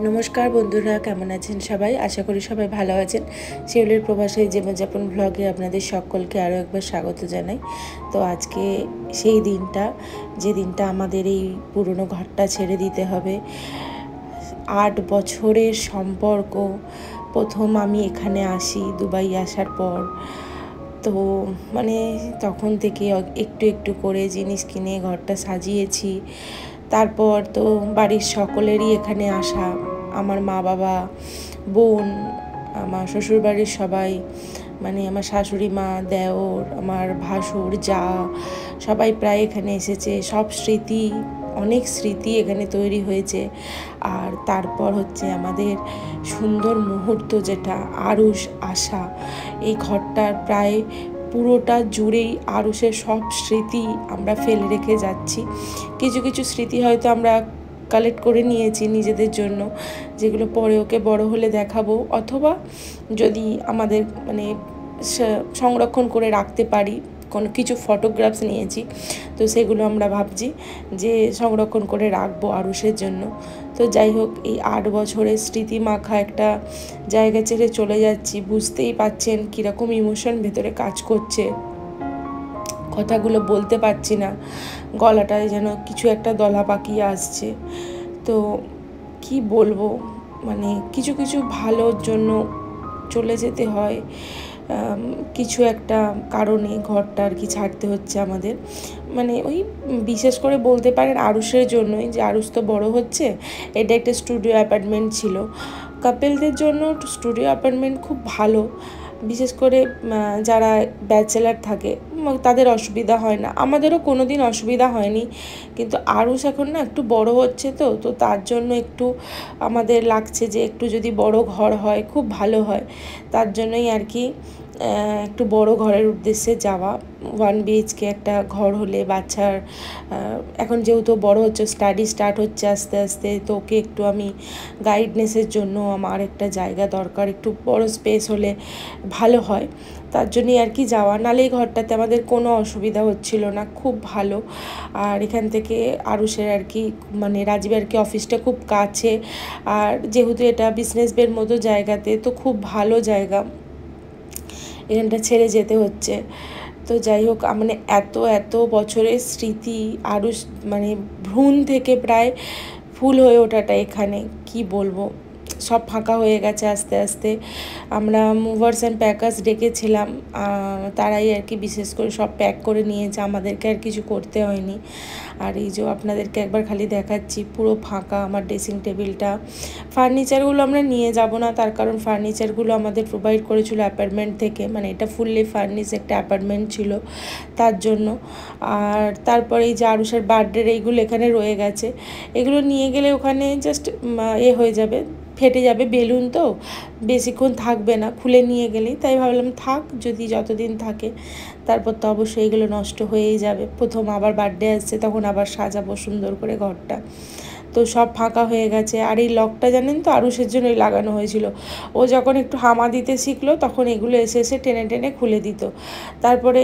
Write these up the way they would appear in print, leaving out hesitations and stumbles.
নমস্কার বন্ধুরা, কেমন আছেন সবাই? আশা করি সবাই ভালো আছেন। শিউলির প্রবাসে জীবনযাপন ব্লগে আপনাদের সকলকে আরও একবার স্বাগত জানাই। তো আজকে সেই দিনটা, যে দিনটা আমাদের এই পুরনো ঘরটা ছেড়ে দিতে হবে। 8 বছরের সম্পর্ক, প্রথম আমি এখানে আসি দুবাই আসার পর। তো তখন থেকে একটু একটু করে জিনিস কিনে ঘরটা সাজিয়েছি। তারপর তো বাড়ির সকলেরই এখানে আসা, আমার মা বাবা, বোন, আমার শ্বশুরবাড়ির সবাই, আমার শাশুড়ি মা, দেওর, আমার ভাসুর, যা, সবাই প্রায় এখানে এসেছে। সব স্মৃতি, অনেক স্মৃতি এখানে তৈরি হয়েছে। আর তারপর হচ্ছে আমাদের সুন্দর মুহূর্ত, যেটা আরুষ আসা। এই ঘরটার প্রায় পুরোটা জুড়েই আরুষের সব স্মৃতি আমরা ফেলে রেখে যাচ্ছি। কিছু কিছু স্মৃতি হয়তো আমরা কালেক্ট করে নিয়েছি নিজেদের জন্য, যেগুলো পরে ওকে বড় হলে দেখাবো, অথবা যদি আমাদের সংরক্ষণ করে রাখতে পারি। কোনো কিছু ফটোগ্রাফস নিয়েছি, তো সেগুলো আমরা ভাবছি যে সংরক্ষণ করে রাখবো আরুষের জন্য। তো যাই হোক, এই 8 বছরের স্মৃতি মাখা একটা জায়গা ছেড়ে চলে যাচ্ছি। বুঝতেই পাচ্ছেন কীরকম ইমোশন ভেতরে কাজ করছে। কথাগুলো বলতে পারছি না, গলাটায় যেন কিছু একটা দলা পাকিয়ে আসছে। তো কি বলবো, কিছু কিছু ভালোর জন্য চলে যেতে হয়। কিছু একটা কারণে ঘরটা আর কি ছাড়তে হচ্ছে আমাদের। ওই বিশেষ করে বলতে পারেন আরুষের জন্যই, যে আরুষ তো বড় হচ্ছে। এটা একটা স্টুডিও অ্যাপার্টমেন্ট ছিল। কাপেলদের জন্য স্টুডিও অ্যাপার্টমেন্ট খুব ভালো, বিশেষ করে যারা ব্যাচেলার থাকে তাদের অসুবিধা হয় না। আমাদেরও কোনো দিন অসুবিধা হয়নি, কিন্তু আরুষ এখন না একটু বড় হচ্ছে, তো তার জন্য একটু আমাদের লাগছে যে একটু যদি বড় ঘর হয় খুব ভালো হয়। তার জন্যই আর কি একটু বড় ঘরের উদ্দেশ্যে যাওয়া। 1 BHK একটা ঘর হলে বাচ্চার, এখন যেহেতু বড় হচ্ছে, স্টাডি স্টার্ট হচ্ছে আস্তে আস্তে, তো ওকে একটু আমি গাইডনেসের জন্য আমার একটা জায়গা দরকার, একটু বড় স্পেস হলে ভালো হয়। তার জন্যই আর কি যাওয়া। নাহলে এই ঘরটাতে আমাদের কোনো অসুবিধা হচ্ছিল না, খুব ভালো। আর এখান থেকে আরুষের আর কি রাজীবের আর কি অফিসটা খুব কাছে। আর যেহেতু এটা বিজনেস বের মতো জায়গাতে, তো খুব ভালো জায়গা, এখানটা ছেড়ে যেতে হচ্ছে। তো যাই হোক, এত এত বছরের স্মৃতি, আরুষ ভ্রূণ থেকে প্রায় ফুল হয়ে ওঠাটা এখানে, কি বলবো, সব ফাঁকা হয়ে গেছে আস্তে আস্তে। আমরা মুভার্স অ্যান্ড প্যাকার্স ডেকেছিলাম, তারাই আর কি বিশেষ করে সব প্যাক করে নিয়েছে, আমাদেরকে আর কিছু করতে হয়নি। আর এই যে আপনাদেরকে একবার খালি দেখাচ্ছি, পুরো ফাঁকা আমার ড্রেসিং টেবিলটা। ফার্নিচারগুলো আমরা নিয়ে যাব না, তার কারণ ফার্নিচারগুলো আমাদের প্রোভাইড করেছিল অ্যাপার্টমেন্ট থেকে, এটা ফুললি ফার্নিশ একটা অ্যাপার্টমেন্ট ছিল, তার জন্য। আর তারপরে এই যে আরুষের বার্থডের এইগুলো এখানে রয়ে গেছে। এগুলো নিয়ে গেলে ওখানে জাস্ট হয়ে যাবে, ফেটে যাবে, বেলুন তো বেশিক্ষণ থাকবে না খুলে নিয়ে গেলেই। তাই ভাবলাম থাক, যদি যতদিন থাকে। তারপর তো অবশ্যই এগুলো নষ্ট হয়েই যাবে। প্রথম আবার বার্থডে আসছে, তখন আবার সাজাবো সুন্দর করে ঘরটা। তো সব ফাঁকা হয়ে গেছে। আর এই লকটা জানেন তো আরুষের জন্যই লাগানো হয়েছিল। ও যখন একটু হামা দিতে শিখলো, তখন এগুলো এসে এসে টেনে টেনে খুলে দিত। তারপরে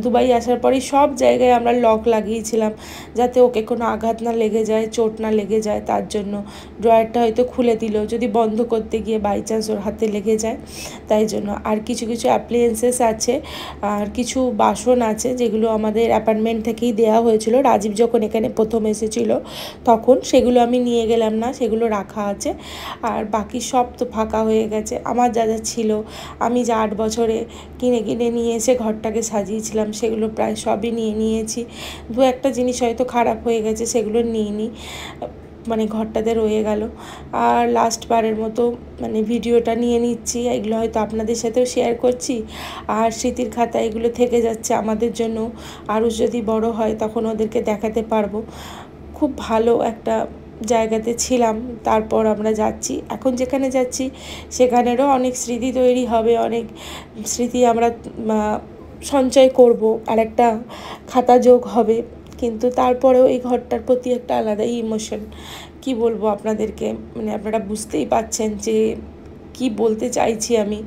দুবাই আসার পরেই সব জায়গায় আমরা লক লাগিয়েছিলাম, যাতে ওকে কোনো আঘাত না লেগে যায়, চোট না লেগে যায়। তার জন্য ড্রয়ারটা হয়তো খুলে দিল, যদি বন্ধ করতে গিয়ে বাই চান্স ওর হাতে লেগে যায়, তাই জন্য। আর কিছু কিছু অ্যাপ্লিয়েন্সেস আছে, আর কিছু বাসন আছে, যেগুলো আমাদের অ্যাপার্টমেন্ট থেকেই দেওয়া হয়েছিল। রাজীব যখন এখানে প্রথম এসেছিল তখন, সেগুলো আমি নিয়ে গেলাম না, সেগুলো রাখা আছে। আর বাকি সব তো ফাঁকা হয়ে গেছে। আমার যা যা ছিল, আমি যা 8 বছরে কিনে কিনে নিয়ে এসে ঘরটাকে সাজিয়েছিলাম, সেগুলো প্রায় সবই নিয়ে নিয়েছি। দু একটা জিনিস হয়তো খারাপ হয়ে গেছে, সেগুলো নিইনি, ঘরটাতে রয়ে গেল। আর লাস্টবারের মতো ভিডিওটা নিয়ে নিচ্ছি, এগুলো হয়তো আপনাদের সাথেও শেয়ার করছি। আর স্মৃতির খাতা এগুলো থেকে যাচ্ছে আমাদের জন্য। আরও যদি বড় হয় তখন ওদেরকে দেখাতে পারবো। খুব ভালো একটা জায়গাতে ছিলাম। তারপর আমরা যাচ্ছি, এখন যেখানে যাচ্ছি সেখানেরও অনেক স্মৃতি তৈরি হবে, অনেক স্মৃতি আমরা সঞ্চয় করব, আর একটা খাতা যোগ হবে। কিন্তু তারপরেও এই ঘরটার প্রতি একটা আলাদাই ইমোশন। কি বলবো আপনাদেরকে, আপনারা বুঝতেই পাচ্ছেন যে কি বলতে চাইছি আমি।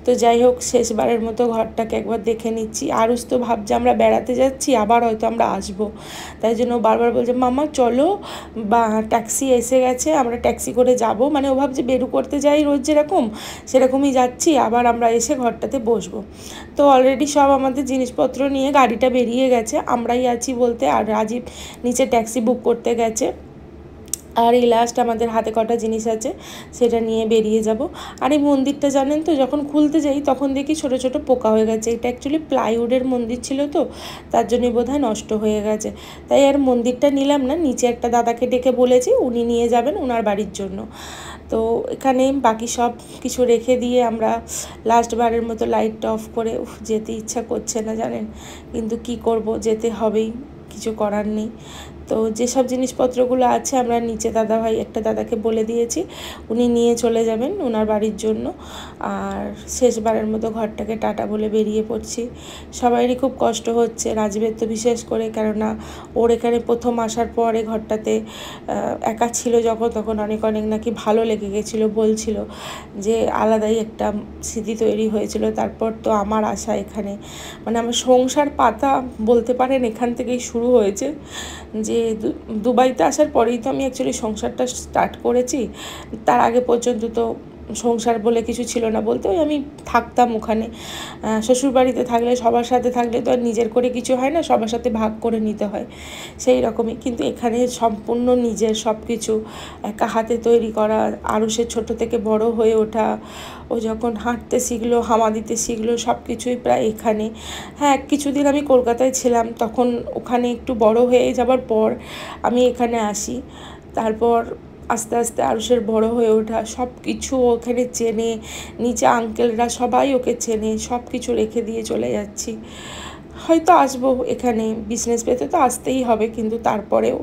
তো যাই হোক, শেষবারের মতো ঘরটাকে একবার দেখে নিচ্ছি। আরুষ তো ভাবছে আমরা বেড়াতে যাচ্ছি, আবার হয়তো আমরা আসবো, তাই জন্য বারবার বলছে মামা চলো, বা ট্যাক্সি এসে গেছে, আমরা ট্যাক্সি করে যাব। মানে ও ভাবছে বেরু করতে যাই রোজ যেরকম, সেরকমই যাচ্ছি, আবার আমরা এসে ঘরটাতে বসবো। তো অলরেডি সব আমাদের জিনিসপত্র নিয়ে গাড়িটা বেরিয়ে গেছে, আমরাই আছি বলতে, আর রাজীব নিচে ট্যাক্সি বুক করতে গেছে। আর এই লাস্ট আমাদের হাতে কটা জিনিস আছে, সেটা নিয়ে বেরিয়ে যাব। আর এই মন্দিরটা জানেন তো, যখন খুলতে যাই তখন দেখি ছোট ছোট পোকা হয়ে গেছে। এটা অ্যাকচুয়ালি প্লাইউডের মন্দির ছিল, তো তার জন্যই বোধহয় নষ্ট হয়ে গেছে। তাই আর মন্দিরটা নিলাম না, নিচে একটা দাদাকে ডেকে বলেছি, উনি নিয়ে যাবেন ওনার বাড়ির জন্য। তো এখানে বাকি সব কিছু রেখে দিয়ে আমরা লাস্টবারের মতো লাইটটা অফ করে, যেতে ইচ্ছা করছে না জানেন, কিন্তু কি করব, যেতে হবেই, কিছু করার নেই। তো যেসব জিনিসপত্রগুলো আছে আমরা নিচে দাদাভাই একটা দাদাকে বলে দিয়েছি, উনি নিয়ে চলে যাবেন ওনার বাড়ির জন্য। আর শেষবারের মতো ঘরটাকে টাটা বলে বেরিয়ে পড়ছি। সবাইরই খুব কষ্ট হচ্ছে, রাজীবের তো বিশেষ করে, কেননা ওর এখানে প্রথম আসার পরে ঘরটাতে একা ছিল যখন, তখন অনেক অনেক নাকি ভালো লেগে গেছিলো, বলছিল যে আলাদাই একটা স্মৃতি তৈরি হয়েছিল। তারপর তো আমার আসা এখানে, মানে আমার সংসার পাতা বলতে পারেন এখান থেকেই শুরু হয়েছে। যে দুবাইতে আসার পরেই তো আমি অ্যাকচুয়ালি সংসারটা স্টার্ট করেছি। তার আগে পর্যন্ত তো সংসার বলে কিছু ছিল না বলতে, ওই আমি থাকতাম ওখানে। শ্বশুরবাড়িতে থাকলে, সবার সাথে থাকলে তো আর নিজের করে কিছু হয় না, সবার সাথে ভাগ করে নিতে হয়, সেই রকমই। কিন্তু এখানে সম্পূর্ণ নিজের সব কিছু একা হাতে তৈরি করা। আরও সে ছোটো থেকে বড় হয়ে ওঠা, ও যখন হাঁটতে শিখলো, হামা দিতে শিখলো, সব কিছুই প্রায় এখানে। হ্যাঁ, কিছুদিন আমি কলকাতায় ছিলাম, তখন ওখানে একটু বড় হয়ে যাবার পর আমি এখানে আসি। তারপর আস্তে আস্তে আরুষের বড় হয়ে ওঠা, সব কিছু ওখানে চেনে, নিচে আঙ্কেলরা সবাই ওকে চেনে, সব কিছু রেখে দিয়ে চলে যাচ্ছি। হয়তো আসবো এখানে, বিজনেস পেতে তো আসতেই হবে, কিন্তু তারপরেও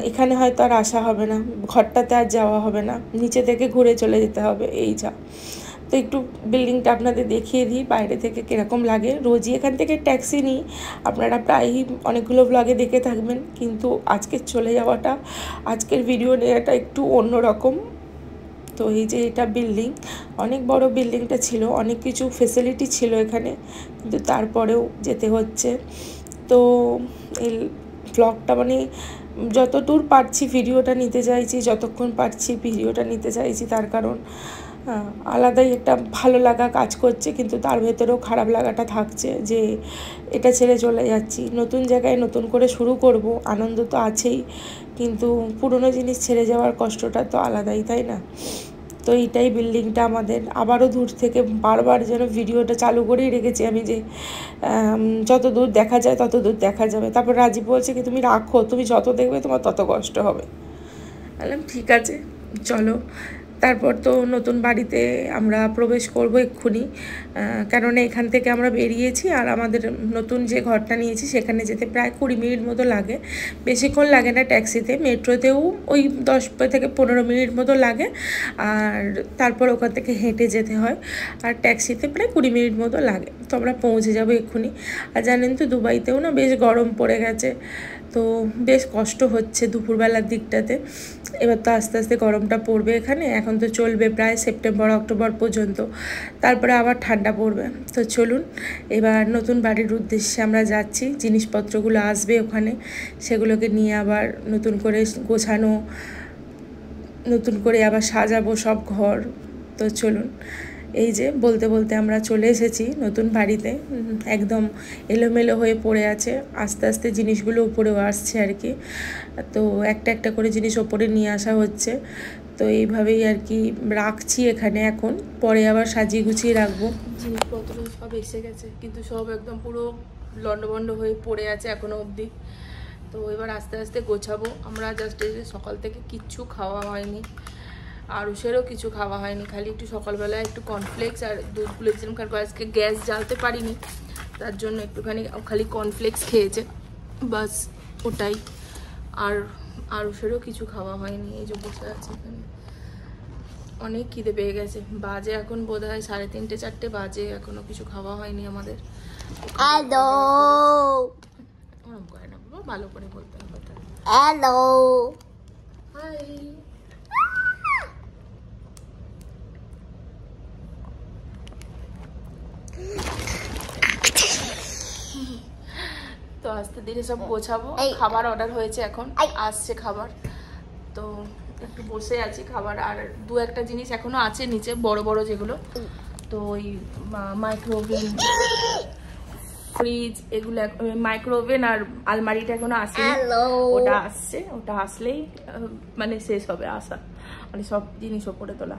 এখানে হয়তো আর আসা হবে না, ঘরটাতে আর যাওয়া হবে না, নিচে থেকে ঘুরে চলে যেতে হবে, এই যা। তো একটু বিল্ডিংটা আপনাদের দেখিয়ে দিই বাইরে থেকে কীরকম লাগে। রোজই এখান থেকে ট্যাক্সি নিই, আপনারা প্রায়ই অনেকগুলো ব্লগে দেখে থাকবেন, কিন্তু আজকে চলে যাওয়াটা, আজকের ভিডিও নেওয়াটা একটু অন্যরকম। তো এই যে এটা বিল্ডিং, অনেক বড় বিল্ডিংটা ছিল, অনেক কিছু ফেসিলিটি ছিল এখানে, কিন্তু তারপরেও যেতে হচ্ছে। তো এই ব্লগটা মানে যতদূর পারছি ভিডিওটা নিতে চাইছি, যতক্ষণ পারছি ভিডিওটা নিতে চাইছি, তার কারণ আলাদাই একটা ভালো লাগা কাজ করছে, কিন্তু তার ভেতরেও খারাপ লাগাটা থাকছে যে এটা ছেড়ে চলে যাচ্ছি। নতুন জায়গায় নতুন করে শুরু করব, আনন্দ তো আছেই, কিন্তু পুরনো জিনিস ছেড়ে যাওয়ার কষ্টটা তো আলাদাই, তাই না? তো এইটাই বিল্ডিংটা আমাদের। আবারও দূর থেকে বারবার যেন ভিডিওটা চালু করেই রেখেছি আমি, যে যত দূর দেখা যায় তত দূর দেখা যাবে। তারপর রাজীব বলছে কি তুমি রাখো, তুমি যত দেখবে তোমার তত কষ্ট হবে। বললাম ঠিক আছে চলো। তারপর তো নতুন বাড়িতে আমরা প্রবেশ করব এক্ষুনি, কেননা এখান থেকে আমরা বেরিয়েছি, আর আমাদের নতুন যে ঘরটা নিয়েছি সেখানে যেতে প্রায় 20 মিনিট মতো লাগে, বেশিক্ষণ লাগে না ট্যাক্সিতে। মেট্রোতেও ওই 10 থেকে 15 মিনিট মতো লাগে, আর তারপর ওখান থেকে হেঁটে যেতে হয়, আর ট্যাক্সিতে প্রায় 20 মিনিট মতো লাগে। তো আমরা পৌঁছে যাবো এক্ষুনি। আর জানেন তো দুবাইতেও না বেশ গরম পড়ে গেছে, তো বেশ কষ্ট হচ্ছে দুপুরবেলার দিকটাতে। এবার তো আস্তে আস্তে গরমটা পড়বে এখানে, এখন তো চলবে প্রায় সেপ্টেম্বর অক্টোবর পর্যন্ত, তারপরে আবার ঠান্ডা পড়বে। তো চলুন এবার নতুন বাড়ির উদ্দেশ্যে আমরা যাচ্ছি। জিনিসপত্রগুলো আসবে ওখানে, সেগুলোকে নিয়ে আবার নতুন করে গোছানো, নতুন করে আবার সাজাবো সব ঘর। তো চলুন, এই যে বলতে বলতে আমরা চলে এসেছি নতুন বাড়িতে। একদম এলোমেলো হয়ে পড়ে আছে, আস্তে আস্তে জিনিসগুলো উপরেও আসছে আর কি। তো একটা একটা করে জিনিস ওপরে নিয়ে আসা হচ্ছে, তো এইভাবেই আর কি রাখছি এখানে। এখন পরে আবার সাজিয়ে গুছিয়ে রাখবো। জিনিসপত্র সব এসে গেছে, কিন্তু সব একদম পুরো লন্ডভন্ড হয়ে পড়ে আছে এখনো অবধি। তো এবার আস্তে আস্তে গোছাবো। আমরা জাস্ট এই যে সকাল থেকে কিচ্ছু খাওয়া হয়নি, আরুষেরও কিছু খাওয়া হয়নি, খালি একটু সকালবেলায় একটু কর্নফ্লেক্স আর দুধ গুলেছিলাম, কারণ আজকে গ্যাস জ্বালতে পারিনি, তার জন্য একটুখানি খালি কর্নফ্লেক্স খেয়েছে, বাস ওটাই। আর আরুষেরও কিছু খাওয়া হয়নি, এই যে বসে আছে এখানে। অনেক খিদে পেয়ে গেছে, বাজে এখন বোধ হয় 3:30 4টে বাজে, এখনো কিছু খাওয়া হয়নি আমাদের। হ্যালো ওরম করে না, ভালো করে বলতে হবে। Hello hi. তো আস্তে ধীরে সব গোছাবো। খাবার অর্ডার হয়েছে, এখন আসছে খাবার, তো একটু বসে আছি খাবার। আর দু একটা জিনিস এখনো আছে নিচে, বড় বড় যেগুলো, তো ওই মাইক্রোওভেন, ফ্রিজ, এগুলো মাইক্রোওভেন আর আলমারিটা এখনো আসেনি, ওটা আসছে, ওটা আসলেই মানে শেষ হবে আসা, মানে সব জিনিস ওপরে তোলা।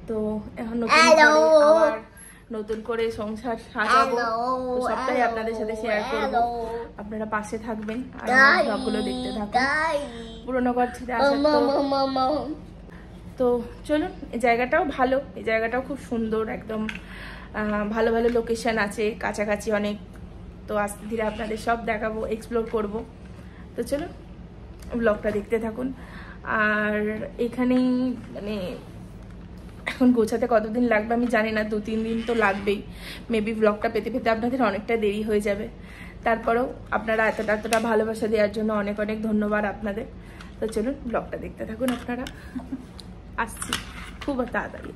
তো এখন নতুন করে সংসার সাজাবো, তো সবটাই আপনাদের সাথে শেয়ার করবো। আপনারা পাশে থাকবেন আর সবগুলো দেখতে থাকবেন। পুরোনো ঘর ছেড়ে আসার তো চলুন। এই জায়গাটাও ভালো, এই জায়গাটাও খুব সুন্দর, একদম ভালো ভালো লোকেশন আছে কাছাকাছি অনেক। তো আস্তে ধীরে আপনাদের সব দেখাবো, এক্সপ্লোর করব। তো চলুন ব্লগটা দেখতে থাকুন। আর এখানেই মানে এখন গোছাতে কতদিন লাগবে আমি জানি না, 2-3 দিন তো লাগবেই মেবি। ব্লগটা পেতে পেতে আপনাদের অনেকটা দেরি হয়ে যাবে, তারপরেও আপনারা এতটা ভালোবাসা দেওয়ার জন্য অনেক অনেক ধন্যবাদ আপনাদের। তো চলুন ব্লগটা দেখতে থাকুন আপনারা, আসছি খুব তাড়াতাড়ি।